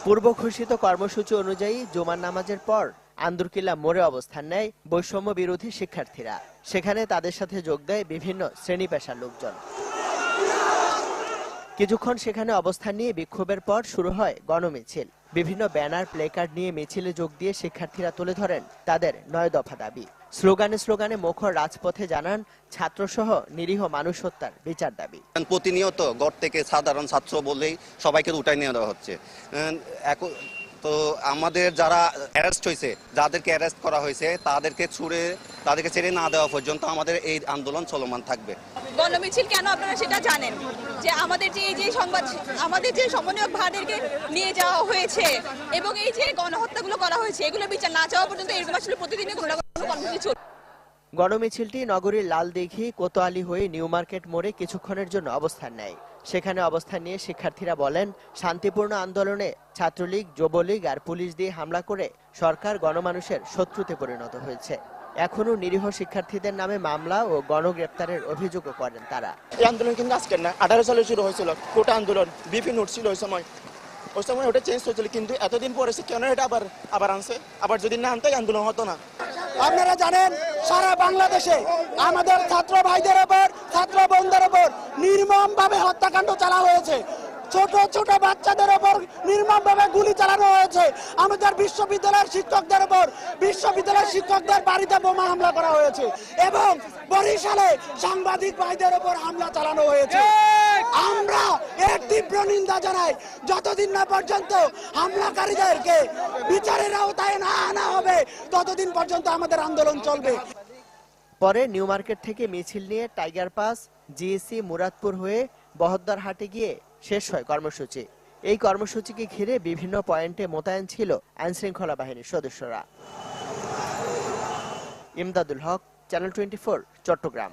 পূর্ব ঘোষিত কর্মসূচি অনুযায়ী জুমার নামাজের পর আন্দরকিল্লা মোড়ে অবস্থান নেয় বৈষম্য বিরোধী শিক্ষার্থীরা। সেখানে তাদের সাথে যোগ দেয় বিভিন্ন শ্রেণী পেশার লোকজন। কিছুক্ষণ সেখানে অবস্থান নিয়ে বিক্ষোভের পর শুরু হয় গণমিছিল। বিভিন্ন ব্যানার প্লেকার্ড নিয়ে মিছিলে যোগ দিয়ে শিক্ষার্থীরা তুলে ধরেন তাদের 9 দফা দাবি। স্লোগানে মুখর রাজপথে জানান ছাত্রসহ নিরীহ মানুষ হত্যার বিচার দাবি। প্রতিনিয়ত গড় থেকে সাধারণ ছাত্র বলেই সবাইকে উঠাই নিয়ে দেওয়া হচ্ছে। তো আমাদের যারা অ্যারেস্ট হয়েছে, যাদেরকে অ্যারেস্ট করা হয়েছে তাদেরকে ছেড়ে না দেওয়া পর্যন্ত আমাদের এই আন্দোলন চলমান থাকবে। গণমিছিল কেন আপনারা সেটা জানেন যে আমাদের যে সমন্বয়ক ভাইদেরকে নিয়ে যাওয়া হয়েছে এবং এই যে গণহত্যাগুলো করা হয়েছে এগুলো বিচার না চাওয়া পর্যন্ত এরকম আসলে প্রতিদিনই কোনো কর্মসূচি চলবে। গণমিছিলটি নগরীর লালদিঘি কোতোয়ালি হয়ে নিউ মার্কেট মোড়ে কিছুক্ষণের জন্য অবস্থান নেয়। সেখানে অবস্থান নিয়ে শিক্ষার্থীরা বলেন, শান্তিপূর্ণ আন্দোলনে ছাত্রলীগ, যুবলীগ আর পুলিশ দিয়ে হামলা করে সরকার গণমানুষের শত্রুতে পরিণত হয়েছে। এখনো নিরীহ শিক্ষার্থীদের নামে মামলা ও গণগ্রেপ্তারের অভিযোগও করেন তারা। এই আন্দোলন কিন্তু আজকের না, 18 সালে শুরু হয়েছিল কোটা আন্দোলন। বিপিন উঠছিল ওই সময় ওটা চেঞ্জ হয়েছিল, কিন্তু এতদিন পরে কেন এটা আবার আনছে? আবার যদি না আনতো আন্দোলন হতো না। আপনারা জানেন সারা বাংলাদেশে আমাদের ছাত্র ভাইদের উপর, ছাত্র বোনদের উপর নির্মমভাবে হত্যাকাণ্ড চালা হয়েছে। ছোট ছোট বাচ্চাদের উপর নির্মমভাবে গুলি চালানো হয়েছে। আমাদের বিশ্ববিদ্যালয়ের শিক্ষকদের বাড়িতে বোমা হামলা করা হয়েছে এবং বরিশালে সাংবাদিক ভাইদের উপর হামলা চালানো হয়েছে। আমরা এর তীব্র নিন্দা জানাই। যতদিন না পর্যন্ত হামলাকারীদেরকে বিচারের আওতায় না আনা হবে ততদিন পর্যন্ত আমাদের আন্দোলন চলবে। পরে নিউ মার্কেট থেকে মিছিল নিয়ে টাইগার পাস, জিএসি, মুরাদপুর হয়ে বহদ্দারহাটে গিয়ে শেষ হয় কর্মসূচি। এই কর্মসূচিকে ঘিরে বিভিন্ন পয়েন্টে মোতায়েন ছিল আইনশৃঙ্খলা বাহিনীর সদস্যরা। ইমদাদুল হক, চ্যানেল 24, চট্টগ্রাম।